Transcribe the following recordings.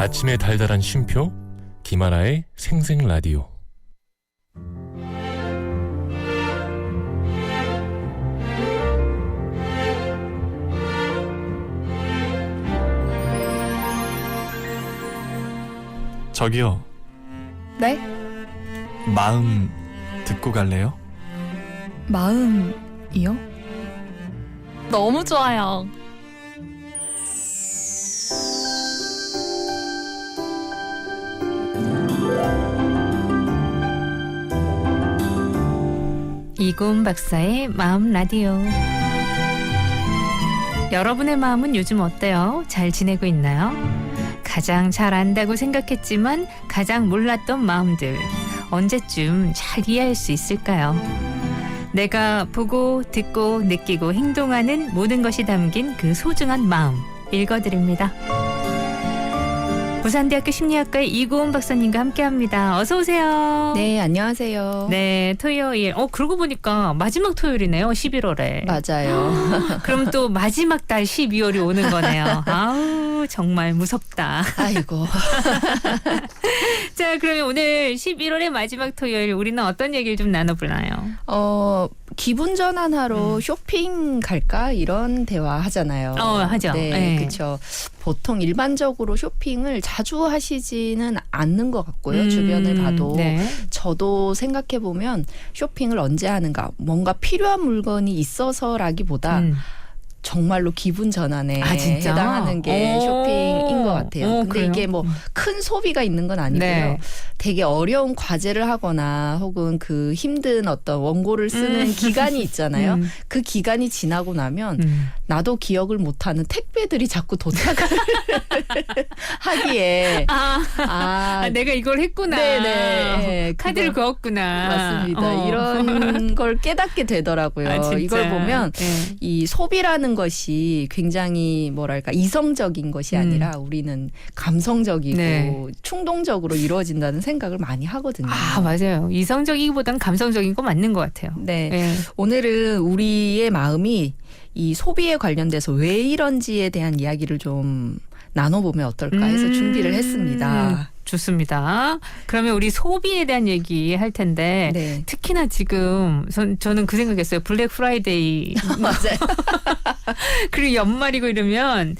아침의 달달한 쉼표 김하나의 생생라디오. 저기요, 네? 마음 듣고 갈래요? 마음이요? 너무 좋아요. 이고은 박사의 마음 라디오. 여러분의 마음은 요즘 어때요? 잘 지내고 있나요? 가장 잘 안다고 생각했지만 가장 몰랐던 마음들, 언제쯤 잘 이해할 수 있을까요? 내가 보고 듣고 느끼고 행동하는 모든 것이 담긴 그 소중한 마음, 읽어드립니다. 부산대학교 심리학과의 이고은 박사님과 함께합니다. 어서 오세요. 네, 안녕하세요. 네, 토요일. 그러고 보니까 마지막 토요일이네요. 11월에. 맞아요. 그럼 또 마지막 달 12월이 오는 거네요. 아우, 정말 무섭다. 아이고. 자, 그러면 오늘 11월의 마지막 토요일 우리는 어떤 얘기를 좀 나눠보나요? 기분 전환하러 쇼핑 갈까? 이런 대화 하잖아요. 하죠. 네, 네. 그렇죠. 보통 일반적으로 쇼핑을 자주 하시지는 않는 것 같고요. 주변을 봐도. 네. 저도 생각해보면 쇼핑을 언제 하는가. 뭔가 필요한 물건이 있어서라기보다 정말로 기분 전환에 진짜? 해당하는 게 오. 쇼핑인 것 같아요. 근데 그래요? 이게 뭐 큰 소비가 있는 건 아니고요. 네. 되게 어려운 과제를 하거나 혹은 그 힘든 어떤 원고를 쓰는 기간이 있잖아요. 그 기간이 지나고 나면 나도 기억을 못하는 택배들이 자꾸 도착을 하기에 내가 이걸 했구나. 네네. 카드를 그었구나. 맞습니다. 이런 걸 깨닫게 되더라고요. 진짜? 이걸 보면 네. 이 소비라는 것이 굉장히 뭐랄까 이성적인 것이 아니라 우리는 감성적이고 네. 충동적으로 이루어진다는 생각을 많이 하거든요. 맞아요. 이성적이기보단 감성적인 거 맞는 것 같아요. 네. 네. 오늘은 우리의 마음이 이 소비에 관련돼서 왜 이런지에 대한 이야기를 좀 나눠보면 어떨까 해서 준비를 했습니다. 좋습니다. 그러면 우리 소비에 대한 얘기 할 텐데 네. 특히나 지금 저는 그 생각했어요. 블랙 프라이데이 맞아요. 그리고 연말이고 이러면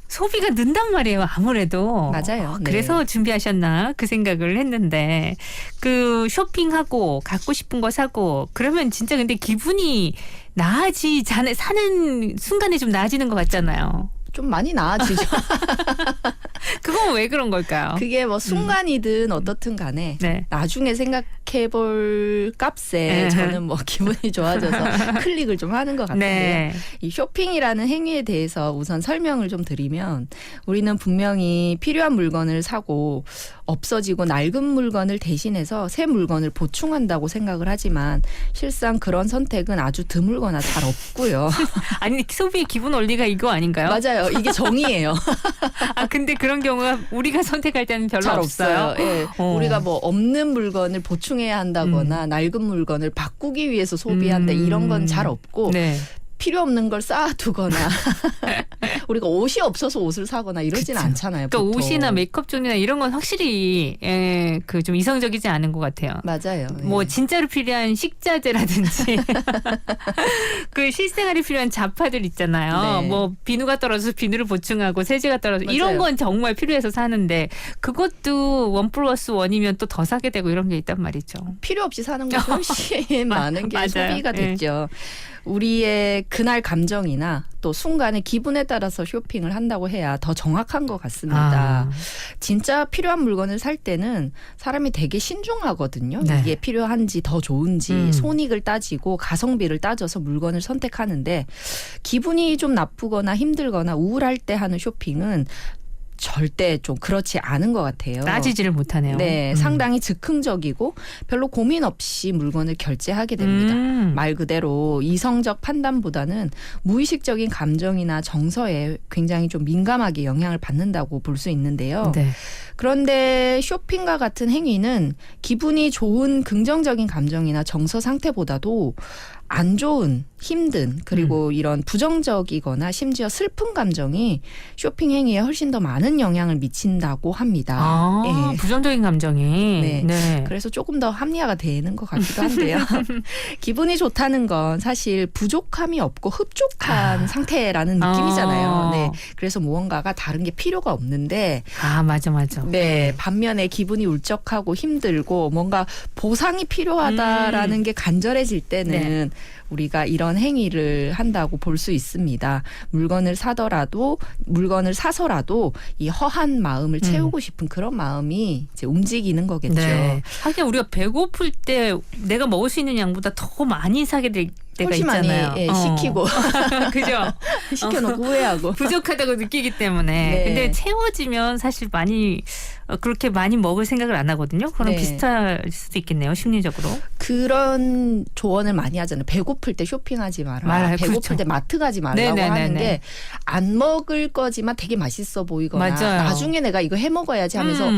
소비가 는단 말이에요. 아무래도. 맞아요. 네. 그래서 준비하셨나 그 생각을 했는데 그 쇼핑하고 갖고 싶은 거 사고 그러면 진짜 근데 기분이 사는 순간에 좀 나아지는 것 같잖아요. 좀 많이 나아지죠. 그건 왜 그런 걸까요? 그게 뭐 순간이든 어떻든 간에 네. 나중에 생각해 볼 값에 저는 뭐 기분이 좋아져서 클릭을 좀 하는 것 같아요. 네. 이 쇼핑이라는 행위에 대해서 우선 설명을 좀 드리면 우리는 분명히 필요한 물건을 사고 없어지고 낡은 물건을 대신해서 새 물건을 보충한다고 생각을 하지만 실상 그런 선택은 아주 드물거나 잘 없고요. 아니 소비의 기본 원리가 이거 아닌가요? 맞아요. 이게 정의예요. 근데 그런 경우가 우리가 선택할 때는 별로 잘 없어요. 없어요. 예. 우리가 뭐 없는 물건을 보충해야 한다거나 낡은 물건을 바꾸기 위해서 소비한다 이런 건 잘 없고 네. 필요 없는 걸 쌓아두거나 우리가 옷이 없어서 옷을 사거나 이러진 않잖아요. 그러니까 보통. 옷이나 메이크업 종류나 이런 건 확실히 그 좀 이성적이지 않은 것 같아요. 맞아요. 뭐 예. 진짜로 필요한 식자재라든지 그 실생활에 필요한 잡화들 있잖아요. 네. 뭐 비누가 떨어져서 비누를 보충하고 세제가 떨어져서 맞아요. 이런 건 정말 필요해서 사는데 그것도 1+1이면 또 더 사게 되고 이런 게 있단 말이죠. 필요 없이 사는 것이 훨씬 많은 게 맞아요. 소비가 예. 됐죠. 우리의 그날 감정이나 또 순간의 기분에 따라서 쇼핑을 한다고 해야 더 정확한 것 같습니다. 진짜 필요한 물건을 살 때는 사람이 되게 신중하거든요. 네. 이게 필요한지 더 좋은지 손익을 따지고 가성비를 따져서 물건을 선택하는데 기분이 좀 나쁘거나 힘들거나 우울할 때 하는 쇼핑은 절대 좀 그렇지 않은 것 같아요. 따지지를 못하네요. 네, 상당히 즉흥적이고 별로 고민 없이 물건을 결제하게 됩니다. 말 그대로 이성적 판단보다는 무의식적인 감정이나 정서에 굉장히 좀 민감하게 영향을 받는다고 볼 수 있는데요. 네. 그런데 쇼핑과 같은 행위는 기분이 좋은 긍정적인 감정이나 정서 상태보다도 안 좋은, 힘든, 그리고 이런 부정적이거나 심지어 슬픈 감정이 쇼핑 행위에 훨씬 더 많은 영향을 미친다고 합니다. 아, 예. 부정적인 감정이. 네. 네. 그래서 조금 더 합리화가 되는 것 같기도 한데요. 기분이 좋다는 건 사실 부족함이 없고 흡족한 상태라는 느낌이잖아요. 네. 그래서 무언가가 다른 게 필요가 없는데 아, 맞아. 네, 반면에 기분이 울적하고 힘들고 뭔가 보상이 필요하다라는 게 간절해질 때는 우리가 이런 행위를 한다고 볼 수 있습니다. 물건을 사서라도 이 허한 마음을 채우고 싶은 그런 마음이 이제 움직이는 거겠죠. 네. 하긴 우리가 배고플 때 내가 먹을 수 있는 양보다 더 많이 사게 될 때가 훨씬 있잖아요. 많이 시키고 그죠? 시켜놓고 후회하고. 부족하다고 느끼기 때문에. 네. 근데 채워지면 사실 많이 그렇게 많이 먹을 생각을 안 하거든요. 그럼 네. 비슷할 수도 있겠네요. 심리적으로. 그런 조언을 많이 하잖아요. 배고플 때 쇼핑하지 마라. 말아요. 배고플 그렇죠. 때 마트 가지 말라고 네네네네. 하는 게 안 먹을 거지만 되게 맛있어 보이거나 맞아요. 나중에 내가 이거 해 먹어야지 하면서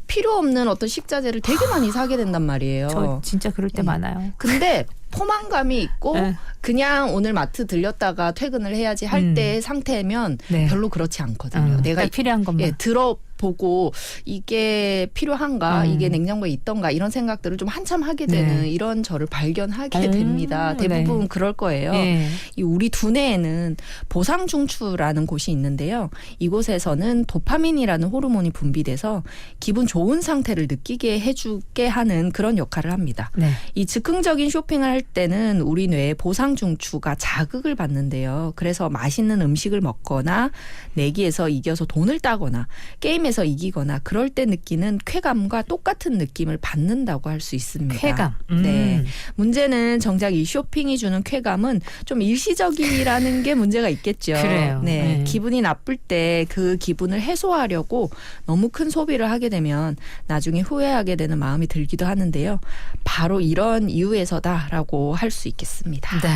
필요 없는 어떤 식자재를 되게 많이 사게 된단 말이에요. 저 진짜 그럴 때 많아요. 근데 포만감이 있고 네. 그냥 오늘 마트 들렸다가 퇴근을 해야지 할 때의 상태면 네. 별로 그렇지 않거든요. 내가 필요한 것만. 들어보고 이게 필요한가, 이게 냉장고에 있던가 이런 생각들을 좀 한참 하게 되는 네. 이런 저를 발견하게 됩니다. 대부분 네. 그럴 거예요. 네. 이 우리 두뇌에는 보상중추라는 곳이 있는데요. 이곳에서는 도파민이라는 호르몬이 분비돼서 기분 좋은 상태를 느끼게 해주게 하는 그런 역할을 합니다. 네. 이 즉흥적인 쇼핑을 할 때는 우리 뇌의 보상중추가 자극을 받는데요. 그래서 맛있는 음식을 먹거나 내기에서 이겨서 돈을 따거나 게임에서 이기거나 그럴 때 느끼는 쾌감과 똑같은 느낌을 받는다고 할 수 있습니다. 쾌감. 네. 문제는 정작 이 쇼핑이 주는 쾌감은 좀 일시적이라는 게 문제가 있겠죠. 그래요. 네. 네. 기분이 나쁠 때 그 기분을 해소하려고 너무 큰 소비를 하게 되면 나중에 후회하게 되는 마음이 들기도 하는데요. 바로 이런 이유에서다라고 할 수 있겠습니다. 네.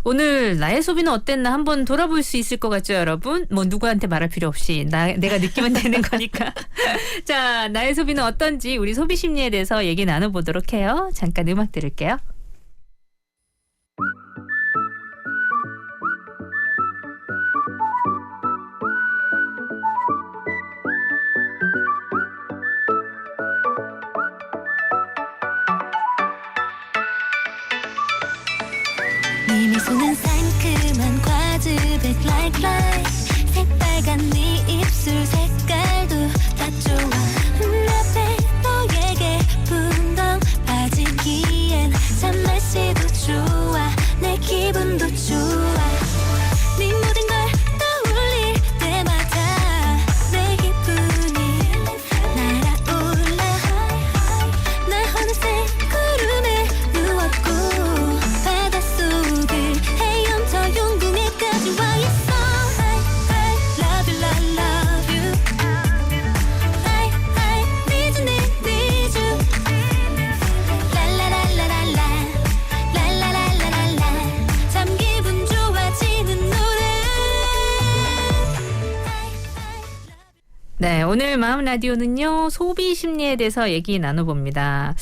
오늘 나의 소비는 어땠나 한번 돌아볼 수 있을 것 같죠, 여러분? 뭐 누구한테 말할 필요 없이 내가 느끼면 되는 거니까. 자, 나의 소비는 어떤지 우리 소비 심리에 대해서 얘기 나눠보도록 해요. 잠깐 음악 들을게요. 네 미소는 상큼한 과즙의 like 새빨간 네 입술 색깔도 다 좋아 앞에 너에게 분덩 빠지기엔 참 날씨도 좋아 내 기분도 좋아 네 모든 걸 떠올릴 때마다 내 기분이 날아올라 나 어느새 구름에 누웠고 바닷속을 헤엄쳐 용궁에까지 와 있어 I love you, love you I need you 라라라라라라 라라라라라 참 기분 좋아지는 노래 네, 오늘 마음 라디오는요, 소비 심리에 대해서 얘기 나눠봅니다.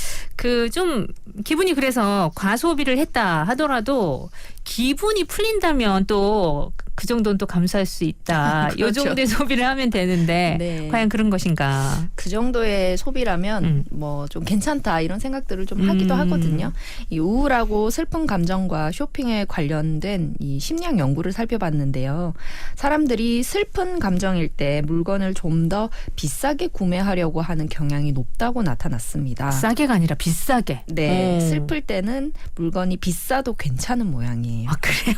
좀 기분이 그래서 과소비를 했다 하더라도 기분이 풀린다면 또 그 정도는 또 감수할 수 있다. 이 그렇죠. 정도의 소비를 하면 되는데 네. 과연 그런 것인가? 그 정도의 소비라면 뭐 좀 괜찮다 이런 생각들을 좀 하기도 하거든요. 이 우울하고 슬픈 감정과 쇼핑에 관련된 이 심리학 연구를 살펴봤는데요. 사람들이 슬픈 감정일 때 물건을 좀 더 비싸게 구매하려고 하는 경향이 높다고 나타났습니다. 싸게가 아니라 비싸게. 네, 슬플 때는 물건이 비싸도 괜찮은 모양이에요. 아, 그래요?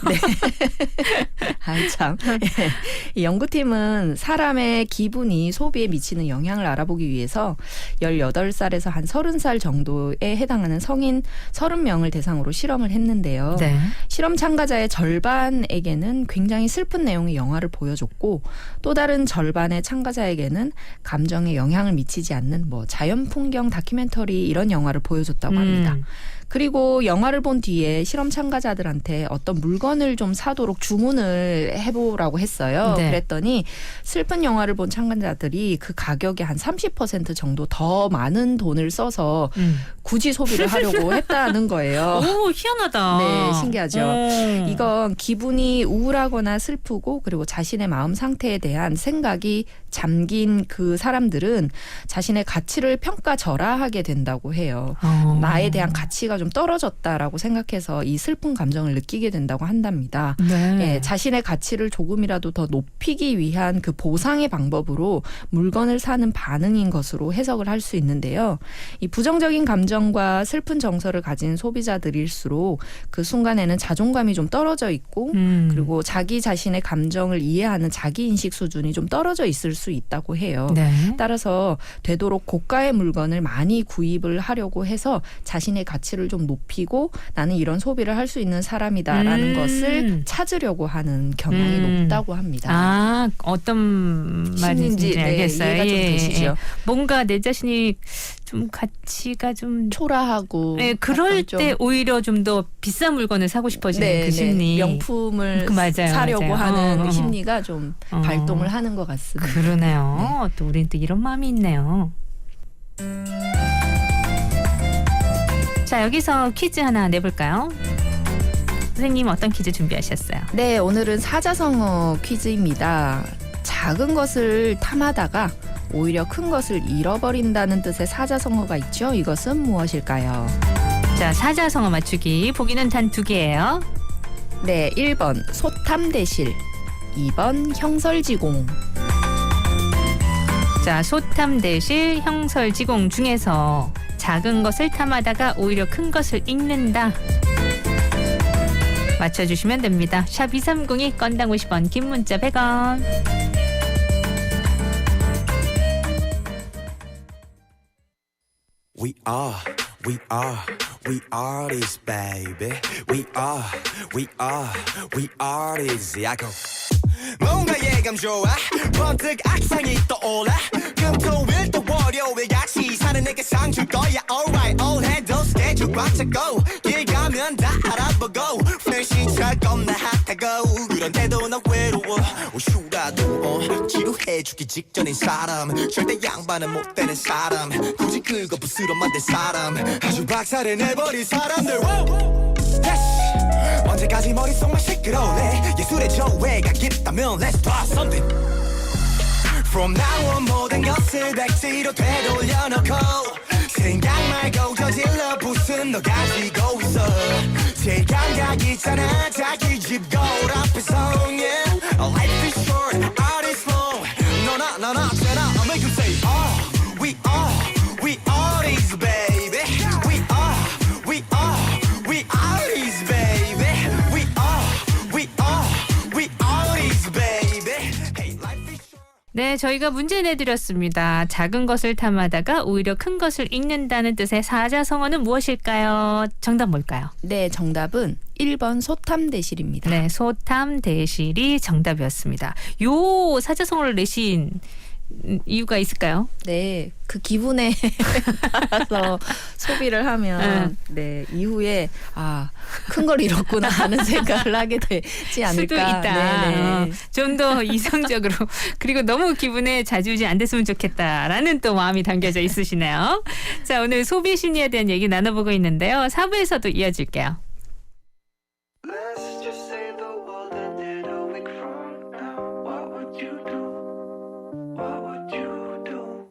아이 참. 예. 이 연구팀은 사람의 기분이 소비에 미치는 영향을 알아보기 위해서 18살에서 한 30살 정도에 해당하는 성인 30명을 대상으로 실험을 했는데요. 네. 실험 참가자의 절반에게는 굉장히 슬픈 내용의 영화를 보여줬고 또 다른 절반의 참가자에게는 감정에 영향을 미치지 않는 뭐 자연 풍경 다큐멘터리 이런 영화를 보여줬다고 합니다. 그리고 영화를 본 뒤에 실험 참가자들한테 어떤 물건을 좀 사도록 주문을 해보라고 했어요. 네. 그랬더니 슬픈 영화를 본 참가자들이 그 가격의 한 30% 정도 더 많은 돈을 써서 굳이 소비를 하려고 했다는 거예요. 오, 희한하다. 네, 신기하죠. 오. 이건 기분이 우울하거나 슬프고 그리고 자신의 마음 상태에 대한 생각이 잠긴 그 사람들은 자신의 가치를 평가절하하게 된다고 해요. 나에 대한 가치가 좀 떨어졌다라고 생각해서 이 슬픈 감정을 느끼게 된다고 한답니다. 네. 예, 자신의 가치를 조금이라도 더 높이기 위한 그 보상의 방법으로 물건을 사는 반응인 것으로 해석을 할 수 있는데요. 이 부정적인 감정과 슬픈 정서를 가진 소비자들일수록 그 순간에는 자존감이 좀 떨어져 있고 그리고 자기 자신의 감정을 이해하는 자기인식 수준이 좀 떨어져 있을 수 있다고 해요. 네. 따라서 되도록 고가의 물건을 많이 구입을 하려고 해서 자신의 가치를 좀 높이고 나는 이런 소비를 할 수 있는 사람이다라는 것을 찾으려고 하는 경향이 높다고 합니다. 아, 어떤 말인지 알겠어요. 이해가 좀 되시죠? 뭔가 내 자신이 좀 가치가 좀 초라하고 네, 그럴 약간 좀 때 오히려 좀 더 비싼 물건을 사고 싶어지는 그 심리. 명품을 맞아요, 사려고 맞아요. 하는 심리가 좀 발동을 하는 것 같습니다. 그러네요. 또 우린 또 이런 마음이 있네요. 자, 여기서 퀴즈 하나 내볼까요? 선생님 어떤 퀴즈 준비하셨어요? 네, 오늘은 사자성어 퀴즈입니다. 작은 것을 탐하다가 오히려 큰 것을 잃어버린다는 뜻의 사자성어가 있죠. 이것은 무엇일까요? 자, 사자성어 맞추기. 보기는 단 2개예요. 네, 1번 소탐대실, 2번 형설지공. 자, 소탐대실, 형설지공 중에서 작은 것을 탐하다가 오히려 큰 것을 잃는다. 맞춰주시면 됩니다. 샵 2302 건당 50원, 긴 문자 100원. We are this baby. We are this. I go. 뭔가 예감 좋아. 번뜩 악상이 떠올라. 금토일 또 월요일 같이 사는 내게 상 줄 거야. Alright, all 해도 스케줄 꽉 차고 길 가면 다 알아보고 플래시차 겁나 핫하고 그런데도 나 외로워. 휴라도 지루해주기 직전인 사람. 절대 양반은 못 되는 사람. 굳이 긁어 부스러 만든 사람. 아주 박살을 내버린 사람들. Yes. 언제까지 머릿속만 시끄러울래. 예술의 조예가 있다면 Let's try something. From now on 모든 것을 백지로 되돌려놓고 생각 말고 저질러 부순 너 가지고 있어. 제일 감각 있잖아 자기 집 거울 앞에서. Yeah. Life is short, art is long. 너나 쟤나 I'll make you say we are these baby. We are these baby. We are these baby. Hey, life is short. 네, 저희가 문제 내드렸습니다. 작은 것을 탐하다가 오히려 큰 것을 잃는다는 뜻의 사자성어는 무엇일까요? 정답 뭘까요? 네, 정답은 1번 소탐대실입니다. 네, 소탐대실이 정답이었습니다. 요 사자성어를 내신 이유가 있을까요? 네, 그 기분에 따라서 소비를 하면 네, 이후에 큰 걸 잃었구나 하는 생각을 하게 되지 않을까. 수도 있다. 네네. 좀 더 이성적으로 그리고 너무 기분에 좌지우지 안 됐으면 좋겠다라는 또 마음이 담겨져 있으시네요. 자, 오늘 소비 심리에 대한 얘기 나눠보고 있는데요. 4부에서도 이어질게요. Let's just say the world ended a week from now. What would you do? What would you do?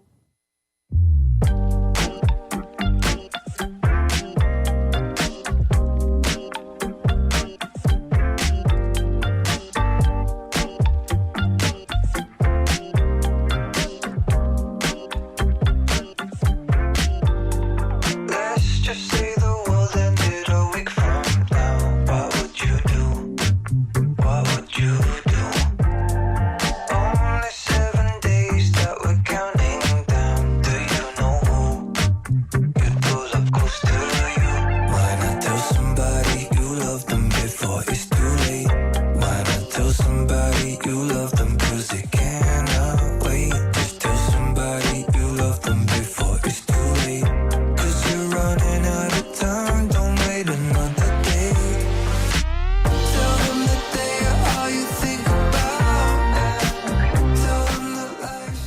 Let's just say the world ended a week from now. What would you do? What would you do? Only 7 days that we're counting down. Do you know who you'd pull up close to you? Why not tell somebody you love them before it's too late? Why not tell somebody you love them 'cause they cannot wait? Just tell somebody you love them before it's too late. 'Cause you're running out of time, don't wait another day. Tell them that they are all you think about. Tell them that life's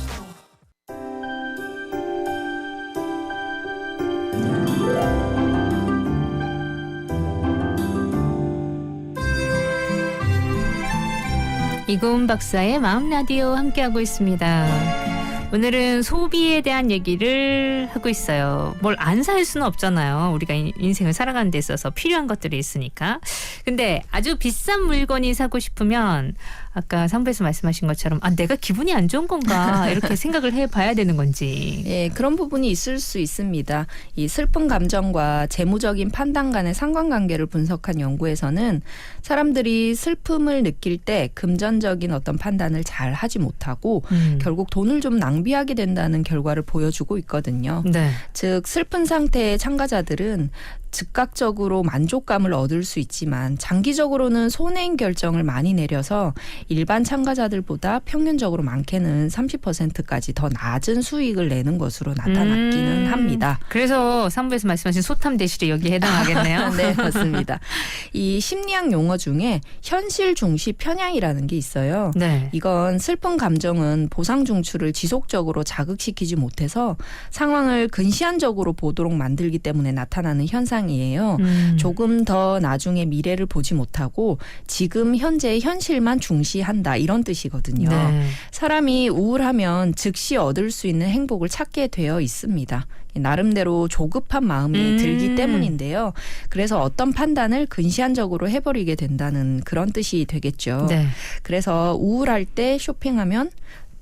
이고은 박사의 마음 라디오 함께하고 있습니다. 오늘은 소비에 대한 얘기를 하고 있어요. 뭘 안 살 수는 없잖아요. 우리가 인생을 살아가는 데 있어서 필요한 것들이 있으니까. 근데 아주 비싼 물건이 사고 싶으면 아까 상부에서 말씀하신 것처럼 내가 기분이 안 좋은 건가 이렇게 생각을 해봐야 되는 건지. 예, 그런 부분이 있을 수 있습니다. 이 슬픈 감정과 재무적인 판단 간의 상관관계를 분석한 연구에서는 사람들이 슬픔을 느낄 때 금전적인 어떤 판단을 잘 하지 못하고 결국 돈을 좀 낭비하게 된다는 결과를 보여주고 있거든요. 네. 즉 슬픈 상태의 참가자들은 즉각적으로 만족감을 얻을 수 있지만 장기적으로는 손해인 결정을 많이 내려서 일반 참가자들보다 평균적으로 많게는 30%까지 더 낮은 수익을 내는 것으로 나타났기는 합니다. 그래서 3부에서 말씀하신 소탐 대실이 여기에 해당하겠네요. 네, 맞습니다. 이 심리학 용어 중에 현실 중시 편향이라는 게 있어요. 네. 이건 슬픈 감정은 보상 중추를 지속적으로 자극시키지 못해서 상황을 근시안적으로 보도록 만들기 때문에 나타나는 현상이에요. 조금 더 나중에 미래를 보지 못하고 지금 현재의 현실만 중시한다 이런 뜻이거든요. 네. 사람이 우울하면 즉시 얻을 수 있는 행복을 찾게 되어 있습니다. 나름대로 조급한 마음이 들기 때문인데요. 그래서 어떤 판단을 근시안적으로 해버리게 된다는 그런 뜻이 되겠죠. 네. 그래서 우울할 때 쇼핑하면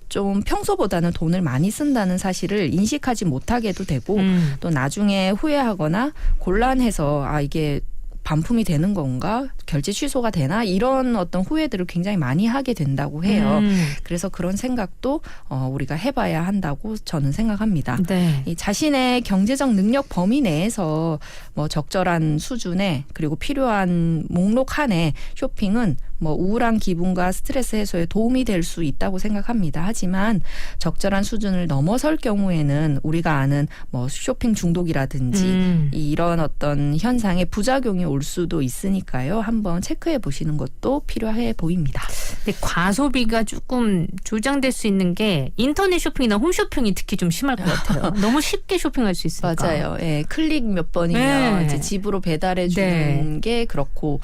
좀 평소보다는 돈을 많이 쓴다는 사실을 인식하지 못하게도 되고 또 나중에 후회하거나 곤란해서 이게 반품이 되는 건가? 결제 취소가 되나? 이런 어떤 후회들을 굉장히 많이 하게 된다고 해요. 그래서 그런 생각도 우리가 해봐야 한다고 저는 생각합니다. 네. 이 자신의 경제적 능력 범위 내에서 뭐 적절한 수준에 그리고 필요한 목록 안에 쇼핑은 뭐 우울한 기분과 스트레스 해소에 도움이 될 수 있다고 생각합니다. 하지만 적절한 수준을 넘어설 경우에는 우리가 아는 뭐 쇼핑 중독이라든지 이런 어떤 현상의 부작용이 올 수도 있으니까요. 한번 체크해 보시는 것도 필요해 보입니다. 근데 과소비가 조금 조장될 수 있는 게 인터넷 쇼핑이나 홈쇼핑이 특히 좀 심할 것 같아요. 너무 쉽게 쇼핑할 수 있으니까. 맞아요. 예, 클릭 몇 번이면 네. 이제 집으로 배달해 주는 네. 게 그렇고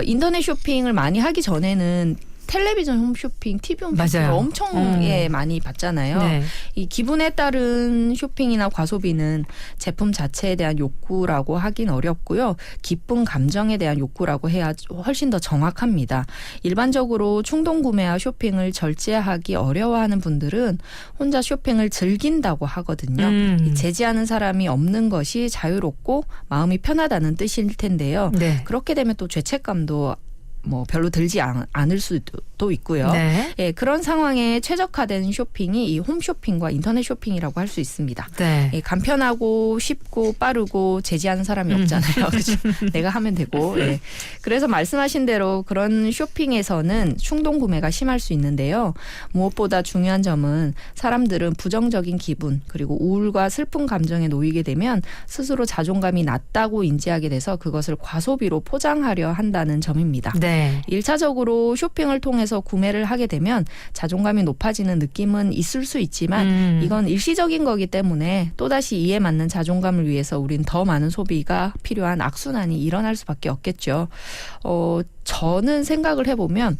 인터넷 쇼핑을 많이 하기 전에는 텔레비전 홈쇼핑, TV 홈쇼핑을 맞아요. 엄청 많이 봤잖아요. 네. 이 기분에 따른 쇼핑이나 과소비는 제품 자체에 대한 욕구라고 하긴 어렵고요. 기쁜 감정에 대한 욕구라고 해야 훨씬 더 정확합니다. 일반적으로 충동 구매와 쇼핑을 절제하기 어려워하는 분들은 혼자 쇼핑을 즐긴다고 하거든요. 이 제지하는 사람이 없는 것이 자유롭고 마음이 편하다는 뜻일 텐데요. 네. 그렇게 되면 또 죄책감도 뭐 별로 들지 않을 수도 있고요. 네. 예, 그런 상황에 최적화된 쇼핑이 이 홈쇼핑과 인터넷 쇼핑이라고 할 수 있습니다. 네. 예, 간편하고 쉽고 빠르고 제지하는 사람이 없잖아요. 그렇죠? 내가 하면 되고. 예. 그래서 말씀하신 대로 그런 쇼핑에서는 충동 구매가 심할 수 있는데요. 무엇보다 중요한 점은 사람들은 부정적인 기분 그리고 우울과 슬픈 감정에 놓이게 되면 스스로 자존감이 낮다고 인지하게 돼서 그것을 과소비로 포장하려 한다는 점입니다. 네. 1차적으로 쇼핑을 통해서 구매를 하게 되면 자존감이 높아지는 느낌은 있을 수 있지만 이건 일시적인 거기 때문에 또다시 이에 맞는 자존감을 위해서 우린 더 많은 소비가 필요한 악순환이 일어날 수밖에 없겠죠. 저는 생각을 해보면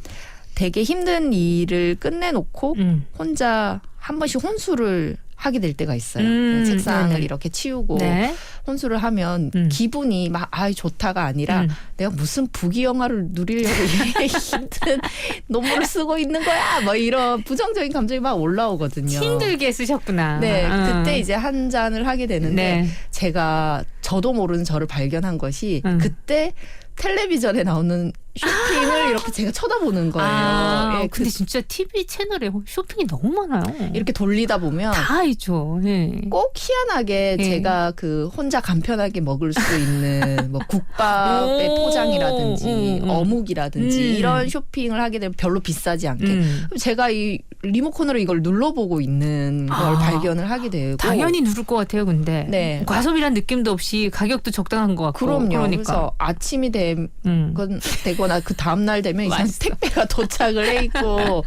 되게 힘든 일을 끝내놓고 혼자 한 번씩 혼술을 하게 될 때가 있어요. 책상을 네네. 이렇게 치우고 네. 혼술을 하면 기분이 막 좋다가 아니라 내가 무슨 부귀영화를 누리려고 이렇게 힘든 논문을 쓰고 있는 거야. 뭐 이런 부정적인 감정이 막 올라오거든요. 힘들게 쓰셨구나. 네, 그때 이제 한 잔을 하게 되는데 네. 제가 저도 모르는 저를 발견한 것이 그때 텔레비전에 나오는 쇼핑을 이렇게 제가 쳐다보는 거예요. 예, 근데 진짜 TV 채널에 쇼핑이 너무 많아요. 이렇게 돌리다 보면 다 있죠. 네. 꼭 희한하게 예. 제가 그 혼자 간편하게 먹을 수 있는 뭐 국밥의 포장이라든지 어묵이라든지 이런 쇼핑을 하게 되면 별로 비싸지 않게 그럼 제가 이 리모컨으로 이걸 눌러보고 있는 걸 발견을 하게 되고 당연히 누를 것 같아요. 근데 네. 과소비란 느낌도 없이 가격도 적당한 것 같고. 그럼요. 그러니까. 그래서 아침이 되거나 그 다음 날 되면 이상 택배가 도착을 해 있고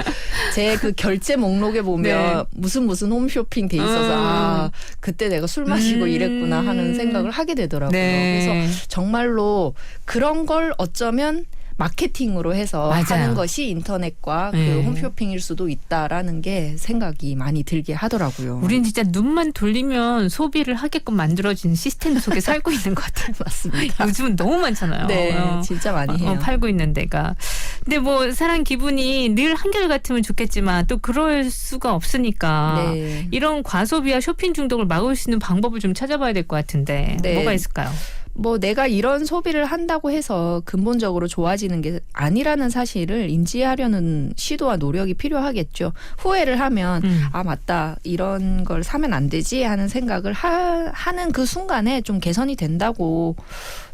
제 그 결제 목록에 보면 네. 무슨 홈쇼핑 돼 있어서 그때 내가 술 마시고 이랬구나 하는 생각을 하게 되더라고요. 네. 그래서 정말로 그런 걸 어쩌면 마케팅으로 해서 맞아요. 하는 것이 인터넷과 네. 그 홈쇼핑일 수도 있다라는 게 생각이 많이 들게 하더라고요. 우린 진짜 눈만 돌리면 소비를 하게끔 만들어진 시스템 속에 살고 있는 것 같아요. 맞습니다. 요즘은 너무 많잖아요. 네, 진짜 많이 해요. 팔고 있는 데가. 근데 뭐 사람 기분이 늘 한결같으면 좋겠지만 또 그럴 수가 없으니까 네. 이런 과소비와 쇼핑 중독을 막을 수 있는 방법을 좀 찾아봐야 될 것 같은데 네. 뭐가 있을까요? 뭐 내가 이런 소비를 한다고 해서 근본적으로 좋아지는 게 아니라는 사실을 인지하려는 시도와 노력이 필요하겠죠. 후회를 하면 아 맞다 이런 걸 사면 안 되지 하는 생각을 하는 그 순간에 좀 개선이 된다고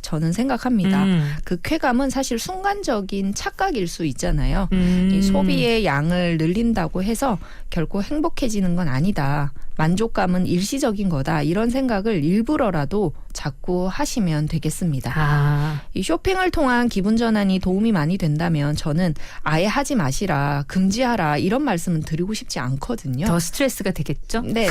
저는 생각합니다. 그 쾌감은 사실 순간적인 착각일 수 있잖아요. 이 소비의 양을 늘린다고 해서 결코 행복해지는 건 아니다. 만족감은 일시적인 거다. 이런 생각을 일부러라도 자꾸 하시면 되겠습니다. 아, 이 쇼핑을 통한 기분 전환이 도움이 많이 된다면 저는 아예 하지 마시라, 금지하라 이런 말씀은 드리고 싶지 않거든요. 더 스트레스가 되겠죠? 네.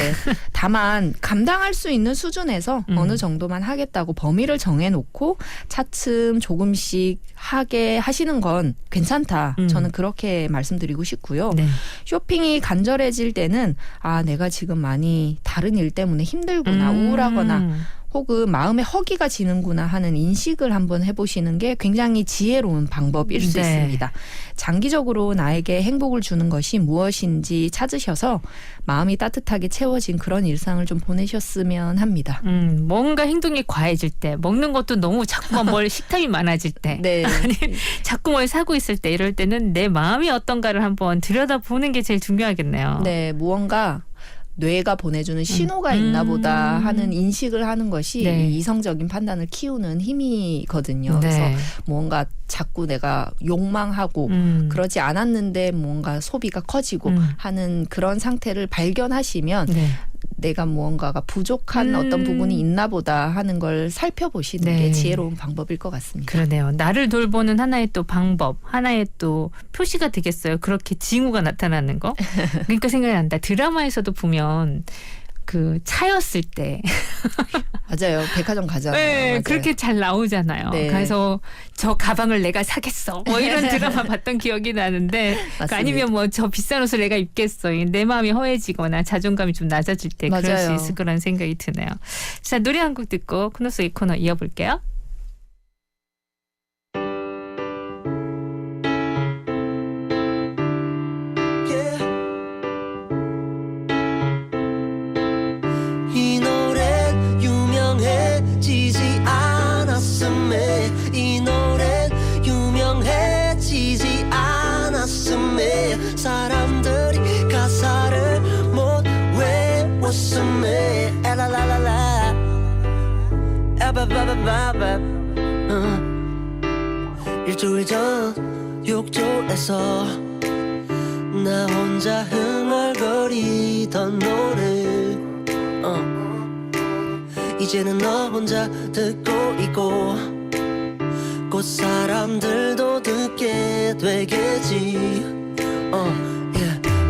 다만 감당할 수 있는 수준에서 어느 정도만 하겠다고 범위를 정해놓고 차츰 조금씩 하게 하시는 건 괜찮다. 저는 그렇게 말씀드리고 싶고요. 네. 쇼핑이 간절해질 때는 아 내가 지금 많이 다른 일 때문에 힘들구나 우울하거나 혹은 마음의 허기가 지는구나 하는 인식을 한번 해보시는 게 굉장히 지혜로운 방법일 수 네. 있습니다. 장기적으로 나에게 행복을 주는 것이 무엇인지 찾으셔서 마음이 따뜻하게 채워진 그런 일상을 좀 보내셨으면 합니다. 뭔가 행동이 과해질 때, 먹는 것도 너무 자꾸만 뭘 식탐이 많아질 때, 네. 아니 자꾸 뭘 사고 있을 때 이럴 때는 내 마음이 어떤가를 한번 들여다보는 게 제일 중요하겠네요. 네, 무언가 뇌가 보내주는 신호가 있나 보다 하는 인식을 하는 것이 네. 이성적인 판단을 키우는 힘이거든요. 네. 그래서 뭔가 자꾸 내가 욕망하고 그러지 않았는데 뭔가 소비가 커지고 하는 그런 상태를 발견하시면 네. 내가 무언가가 부족한 어떤 부분이 있나 보다 하는 걸 살펴보시는 네. 게 지혜로운 방법일 것 같습니다. 그러네요. 나를 돌보는 하나의 또 방법, 하나의 또 표시가 되겠어요. 그렇게 징후가 나타나는 거. 그러니까 생각이 난다. 드라마에서도 보면 그 차였을 때 맞아요. 백화점 가잖아요. 네, 맞아요. 그렇게 잘 나오잖아요. 네. 그래서 저 가방을 내가 사겠어. 뭐 이런 드라마 봤던 기억이 나는데 맞습니다. 아니면 뭐 저 비싼 옷을 내가 입겠어. 내 마음이 허해지거나 자존감이 좀 낮아질 때 그럴 수 맞아요. 있을 거라는 생각이 드네요. 자, 노래 한 곡 듣고 코너 속의 코너 이어볼게요. 이 노래 유명해지지 않았음에 이 노래 유명해지지 않았음에 사람들이 가사를 못 외웠음에 에라라라라 에바바바바바 일주일 전 욕조에서 나 혼자 흥얼거리던 노래 이제는 너 혼자 듣고 있고 곧 사람들도 듣게 되겠지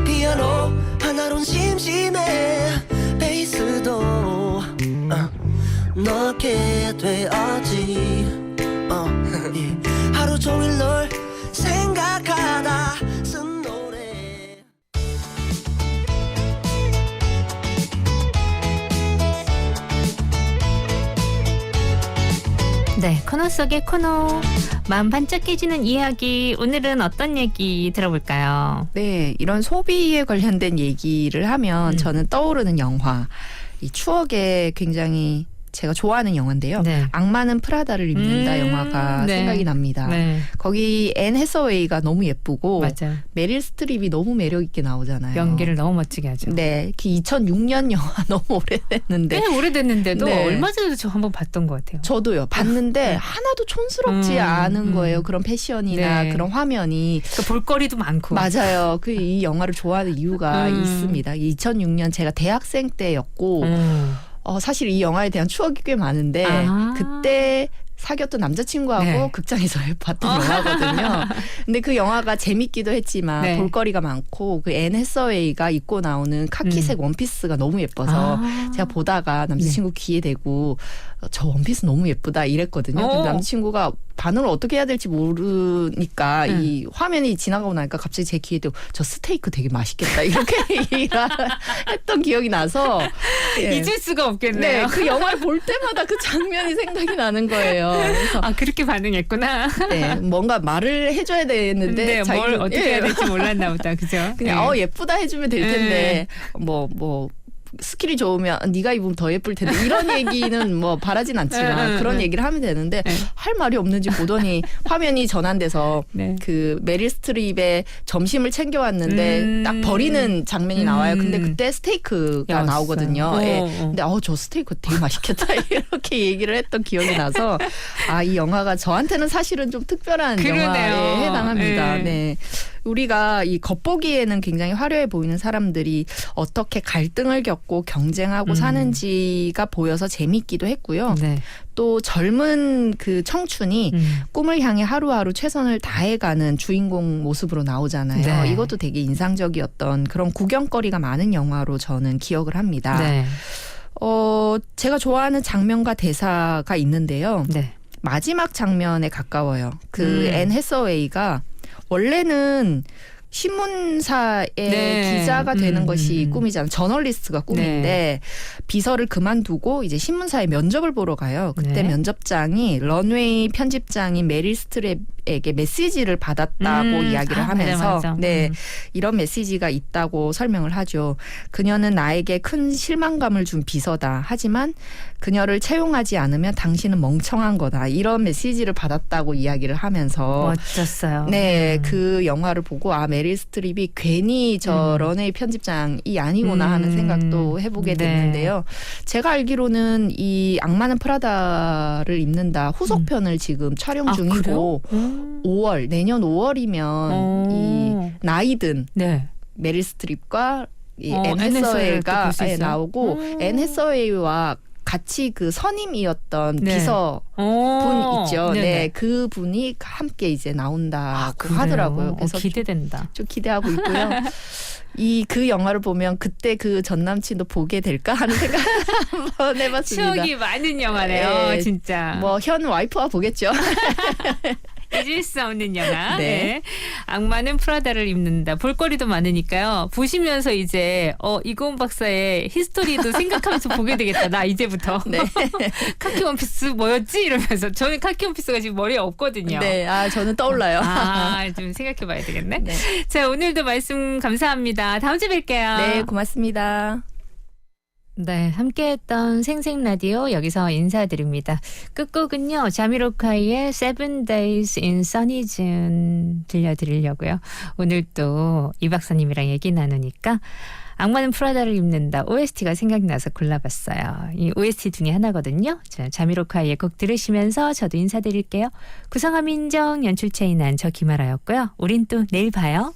피아노 하나론 심심해 베이스도 넣게 되었지 하루 종일 널 생각하다 쓴 노래 네, 코너 속의 코너. 마음 반짝해지는 이야기. 오늘은 어떤 얘기 들어볼까요? 네, 이런 소비에 관련된 얘기를 하면 저는 떠오르는 영화, 이 추억에 굉장히 제가 좋아하는 영화인데요. 네. 악마는 프라다를 입는다 영화가 네. 생각이 납니다. 네, 거기 앤 해서웨이가 너무 예쁘고 맞아요. 메릴 스트립이 너무 매력 있게 나오잖아요. 연기를 너무 멋지게 하죠. 네, 그 2006년 영화 너무 오래됐는데 꽤 오래됐는데도 네. 얼마 전에도 저 한번 봤던 것 같아요. 저도요. 봤는데 하나도 촌스럽지 않은 거예요. 그런 패션이나 네. 그런 화면이. 그러니까 볼거리도 많고. 맞아요. 그 이 영화를 좋아하는 이유가 있습니다. 2006년 제가 대학생 때였고 사실 이 영화에 대한 추억이 꽤 많은데 아. 그때 사귀었던 남자친구하고 네. 극장에서 봤던 영화거든요. 근데 그 영화가 재밌기도 했지만 네. 볼거리가 많고 그 앤 해서웨이가 입고 나오는 카키색 원피스가 너무 예뻐서 제가 보다가 남자친구 귀에 대고 저 원피스 너무 예쁘다 이랬거든요. 근데 남자친구가 반응을 어떻게 해야 될지 모르니까 이 화면이 지나가고 나니까 갑자기 제 귀에 대고 저 스테이크 되게 맛있겠다 이렇게 얘기를 했던 기억이 나서 예. 잊을 수가 없겠네요. 네, 그 영화를 볼 때마다 그 장면이 생각이 나는 거예요. 그래서 아 그렇게 반응했구나. 네, 뭔가 말을 해줘야 되는데 근데 뭘 자기는- 어떻게 해야 될지 몰랐나 보다. 그죠? 그냥 네. 예쁘다 해주면 될 텐데 뭐 스킬이 좋으면 네가 입으면 더 예쁠 텐데 이런 얘기는 뭐 바라진 않지만 그런 얘기를 하면 되는데 할 말이 없는지 보더니 화면이 전환돼서 네. 그 메릴 스트립의 점심을 챙겨왔는데 딱 버리는 장면이 나와요. 근데 그때 스테이크가 였어요. 나오거든요. 예. 어. 근데 저 스테이크 되게 맛있겠다 이렇게 얘기를 했던 기억이 나서 이 영화가 저한테는 사실은 좀 특별한 그러네요. 영화에 해당합니다. 네. 네. 우리가 이 겉보기에는 굉장히 화려해 보이는 사람들이 어떻게 갈등을 겪고 경쟁하고 사는지가 보여서 재밌기도 했고요. 네. 또 젊은 그 청춘이 꿈을 향해 하루하루 최선을 다해가는 주인공 모습으로 나오잖아요. 네. 이것도 되게 인상적이었던 그런 구경거리가 많은 영화로 저는 기억을 합니다. 네. 제가 좋아하는 장면과 대사가 있는데요. 네. 마지막 장면에 가까워요. 그 앤 해서웨이가 원래는 신문사의 네. 기자가 되는 것이 꿈이잖아요. 저널리스트가 꿈인데 네. 비서를 그만두고 이제 신문사에 면접을 보러 가요. 그때 네. 면접장이 런웨이 편집장인 메릴 스트랩에게 메시지를 받았다고 이야기를 하면서 맞아. 네, 이런 메시지가 있다고 설명을 하죠. 그녀는 나에게 큰 실망감을 준 비서다. 하지만 그녀를 채용하지 않으면 당신은 멍청한 거다. 이런 메시지를 받았다고 이야기를 하면서 멋졌어요. 네, 그 영화를 보고 메릴 스트립이 괜히 저 런웨이 편집장이 아니구나 하는 생각도 해보게 네. 됐는데요. 제가 알기로는 이 악마는 프라다를 입는다 후속편을 지금 촬영 중이고 5월 내년 5월이면 이 나이든 네. 메릴 스트립과 이 앤 앤 해서웨이를 해서웨이가 또볼수 있어요? 나오고 앤 해서웨이와 같이 그 선임이었던 네. 비서 분 있죠. 네네. 네, 그 분이 함께 이제 나온다고 그래요? 하더라고요. 그래서 기대된다. 좀 기대하고 있고요. 그 영화를 보면 그때 그 전 남친도 보게 될까 하는 생각 한번 해봤습니다. 추억이 많은 영화네요. 네. 진짜. 뭐 현 와이프와 보겠죠. 잊을 수 없는 영화. 네. 네. 악마는 프라다를 입는다. 볼거리도 많으니까요. 보시면서 이제 이고은 박사의 히스토리도 생각하면서 보게 되겠다. 나 이제부터. 네. 카키 원피스 뭐였지? 이러면서. 저는 카키 원피스가 지금 머리에 없거든요. 네, 저는 떠올라요. 좀 생각해봐야 되겠네. 네. 자, 오늘도 말씀 감사합니다. 다음 주에 뵐게요. 네, 고맙습니다. 네, 함께했던 생생라디오 여기서 인사드립니다. 끝곡은요, 자미로카이의 7 Days in Sunny June 들려드리려고요. 오늘 또 이 박사님이랑 얘기 나누니까 악마는 프라다를 입는다 OST가 생각나서 골라봤어요. 이 OST 중에 하나거든요. 자, 자미로카이의 곡 들으시면서 저도 인사드릴게요. 구성함 인정, 연출 체인한 저 김아라였고요. 우린 또 내일 봐요.